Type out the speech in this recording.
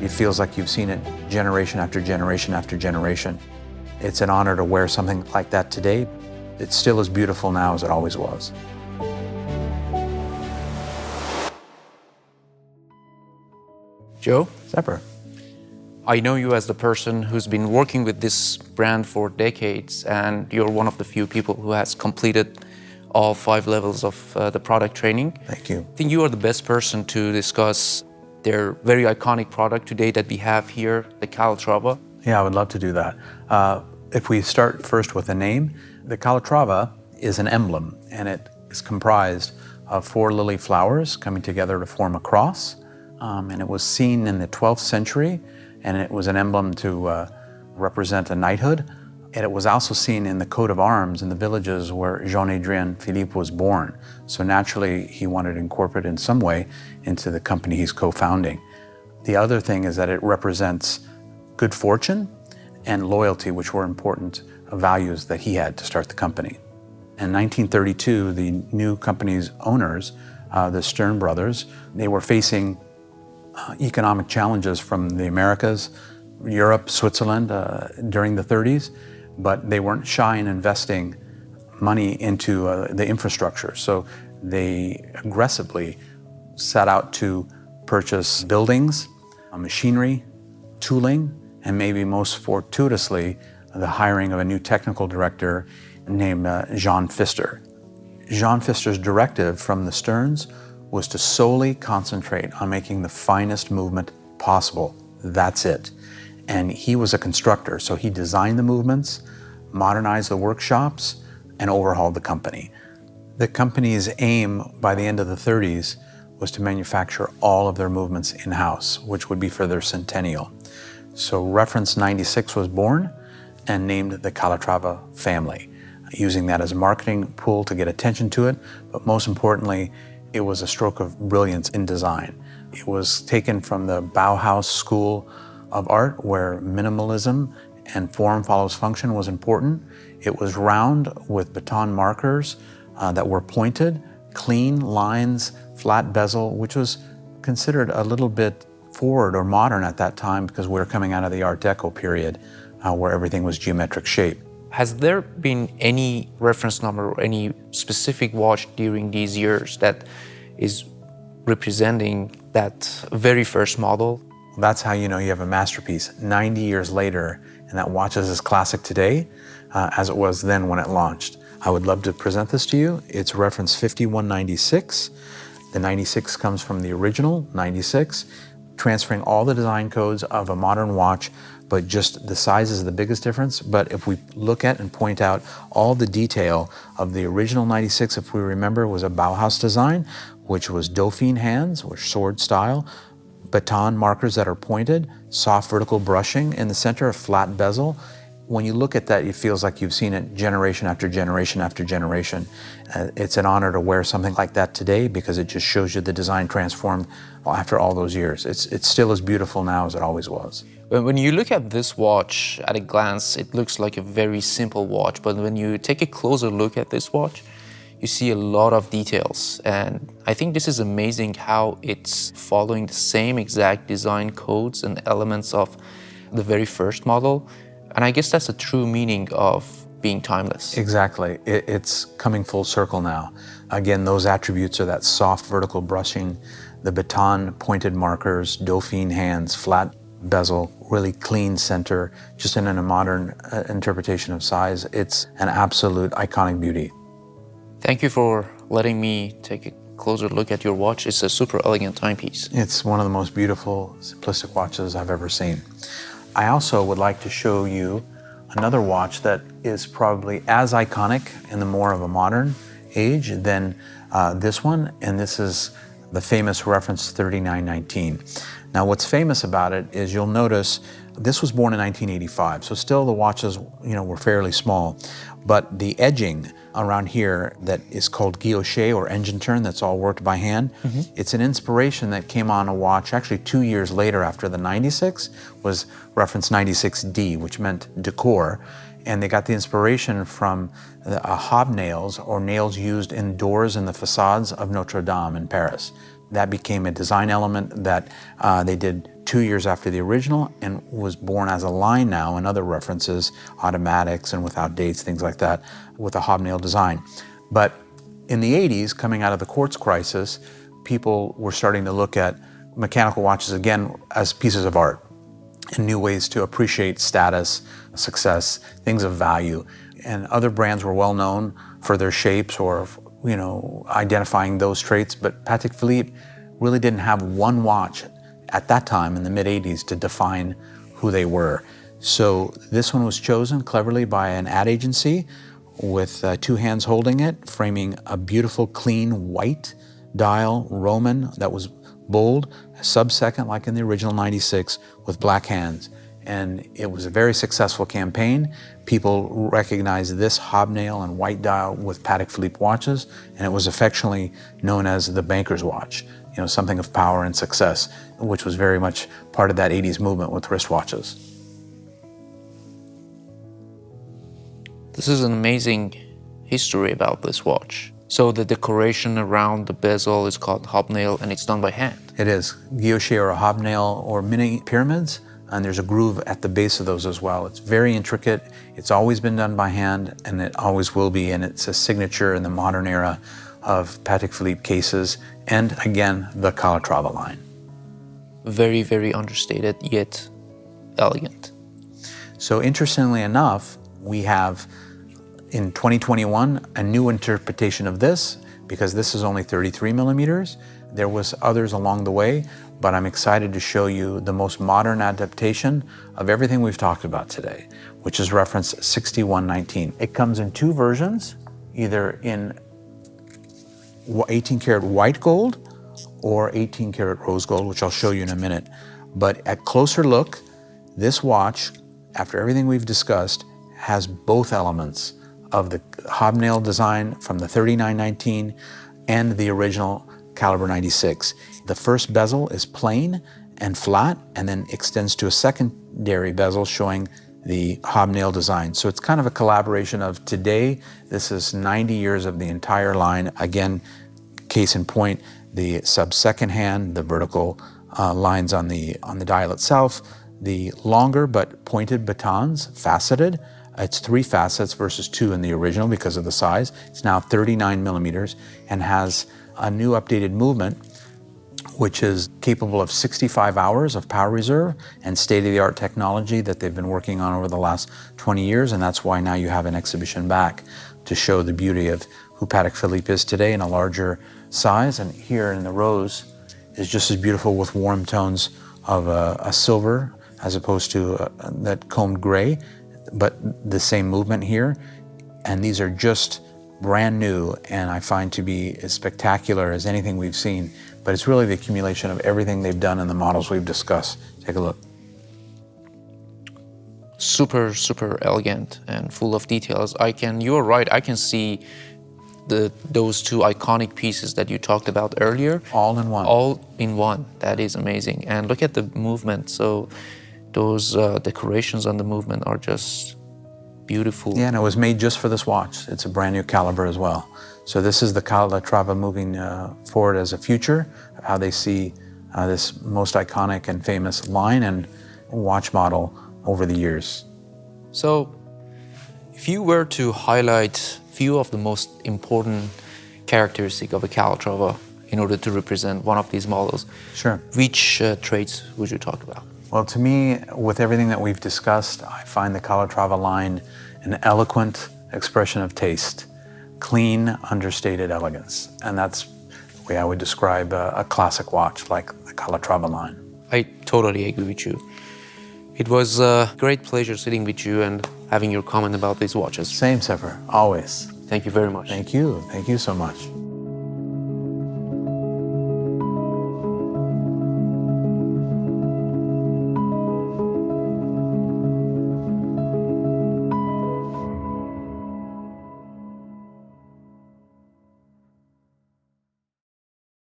It feels like you've seen it generation after generation after generation. It's an honor to wear something like that today. It's still as beautiful now as it always was. Joe? Sepehr. I know you as the person who's been working with this brand for decades, and you're one of the few people who has completed all 5 levels of the product training. Thank you. I think you are the best person to discuss their very iconic product today that we have here, the Calatrava. Yeah, I would love to do that. If we start first with the name, the Calatrava is an emblem, and it is comprised of 4 lily flowers coming together to form a cross. And it was seen in the 12th century, and it was an emblem to represent a knighthood. And it was also seen in the coat of arms in the villages where Jean-Adrien Philippe was born. So naturally, he wanted to incorporate it in some way into the company he's co-founding. The other thing is that it represents good fortune and loyalty, which were important values that he had to start the company. In 1932, the new company's owners, the Stern brothers, they were facing economic challenges from the Americas, Europe, Switzerland during the 30s, but they weren't shy in investing money into the infrastructure. So they aggressively set out to purchase buildings, machinery, tooling, and maybe most fortuitously, the hiring of a new technical director named Jean Pfister. Jean Pfister's directive from the Sterns was to solely concentrate on making the finest movement possible. That's it. And he was a constructor, so he designed the movements, modernized the workshops, and overhauled the company. The company's aim by the end of the 30s was to manufacture all of their movements in-house, which would be for their centennial. So Reference 96 was born and named the Calatrava family, using that as a marketing pull to get attention to it, but most importantly, it was a stroke of brilliance in design. It was taken from the Bauhaus school of art, where minimalism and form follows function was important. It was round with baton markers that were pointed, clean lines, flat bezel, which was considered a little bit forward or modern at that time because we were coming out of the Art Deco period where everything was geometric shape. Has there been any reference number or any specific watch during these years that is representing that very first model? That's how you know you have a masterpiece 90 years later, and that watch is as classic today as it was then when it launched. I would love to present this to you. It's reference 5196. The 96 comes from the original 96, transferring all the design codes of a modern watch, but just the size is the biggest difference. But if we look at and point out all the detail of the original 96, if we remember, was a Bauhaus design, which was Dauphine hands, or sword style, baton markers that are pointed, soft vertical brushing in the center, a flat bezel. When you look at that, it feels like you've seen it generation after generation after generation. It's an honor to wear something like that today because it just shows you the design transformed after all those years. It's still as beautiful now as it always was. When you look at this watch at a glance, it looks like a very simple watch, but when you take a closer look at this watch, you see a lot of details. And I think this is amazing how it's following the same exact design codes and elements of the very first model. And I guess that's a true meaning of being timeless. Exactly. It's coming full circle now. Again, those attributes are that soft vertical brushing, the baton pointed markers, Dauphine hands, flat bezel, really clean center, just in a modern interpretation of size. It's an absolute iconic beauty. Thank you for letting me take a closer look at your watch. It's a super elegant timepiece. It's one of the most beautiful, simplistic watches I've ever seen. I also would like to show you another watch that is probably as iconic in the more of a modern age than this one, and this is the famous Reference 3919. Now what's famous about it is you'll notice this was born in 1985, so still the watches were fairly small, but the edging around here that is called guilloche or engine turn, that's all worked by hand. It's an inspiration that came on a watch actually 2 years later after the 96 was Reference 96D, which meant decor. And they got the inspiration from hobnails or nails used in doors in the facades of Notre Dame in Paris. That became a design element that they did 2 years after the original and was born as a line now in other references, automatics and without dates, things like that, with a hobnail design. But in the 80s, coming out of the quartz crisis, people were starting to look at mechanical watches again as pieces of art and new ways to appreciate status, success, things of value. And other brands were well known for their shapes or, identifying those traits, but Patek Philippe really didn't have one watch at that time in the mid-80s to define who they were. So this one was chosen cleverly by an ad agency with two hands holding it, framing a beautiful, clean, white dial Roman that was bold, sub-second like in the original 96 with black hands. And it was a very successful campaign. People recognized this hobnail and white dial with Patek Philippe watches, and it was affectionately known as the banker's watch, something of power and success, which was very much part of that 80s movement with wristwatches. This is an amazing history about this watch. So the decoration around the bezel is called hobnail, and it's done by hand. It is. Guilloche or a hobnail or mini pyramids, and there's a groove at the base of those as well. It's very intricate. It's always been done by hand, and it always will be, and it's a signature in the modern era of Patek Philippe cases, and again, the Calatrava line. Very, very understated, yet elegant. So interestingly enough, we have in 2021 a new interpretation of this, because this is only 33 millimeters. There was others along the way, but I'm excited to show you the most modern adaptation of everything we've talked about today, which is reference 6119. It comes in two versions, either in 18 karat white gold or 18 karat rose gold, which I'll show you in a minute. But at closer look, this watch, after everything we've discussed, has both elements of the hobnail design from the 3919 and the original caliber 96. The first bezel is plain and flat and then extends to a secondary bezel showing the hobnail design. So it's kind of a collaboration of today. This is 90 years of the entire line. Again, case in point, the sub-second hand, the vertical lines on the dial itself, the longer but pointed batons, faceted. It's 3 facets versus 2 in the original because of the size. It's now 39 millimeters and has a new updated movement, which is capable of 65 hours of power reserve and state-of-the-art technology that they've been working on over the last 20 years. And that's why now you have an exhibition back to show the beauty of who Patek Philippe is today in a larger size. And here in the rose is just as beautiful with warm tones of a silver as opposed to that combed gray, but the same movement here. And these are just brand new, and I find to be as spectacular as anything we've seen. But it's really the accumulation of everything they've done in the models we've discussed. Take a look. Super, super elegant and full of details. You're right, I can see those two iconic pieces that you talked about earlier. All in one. All in one. That is amazing. And look at the movement. So those decorations on the movement are just beautiful. Yeah, and it was made just for this watch. It's a brand new caliber as well. So this is the Calatrava moving forward as a future of how they see this most iconic and famous line and watch model over the years. So if you were to highlight a few of the most important characteristics of a Calatrava in order to represent one of these models, sure, which traits would you talk about? Well, to me, with everything that we've discussed, I find the Calatrava line an eloquent expression of taste, clean, understated elegance. And that's the way I would describe a classic watch like the Calatrava line. I totally agree with you. It was a great pleasure sitting with you and having your comment about these watches. Same, Sepehr, always. Thank you very much. Thank you so much.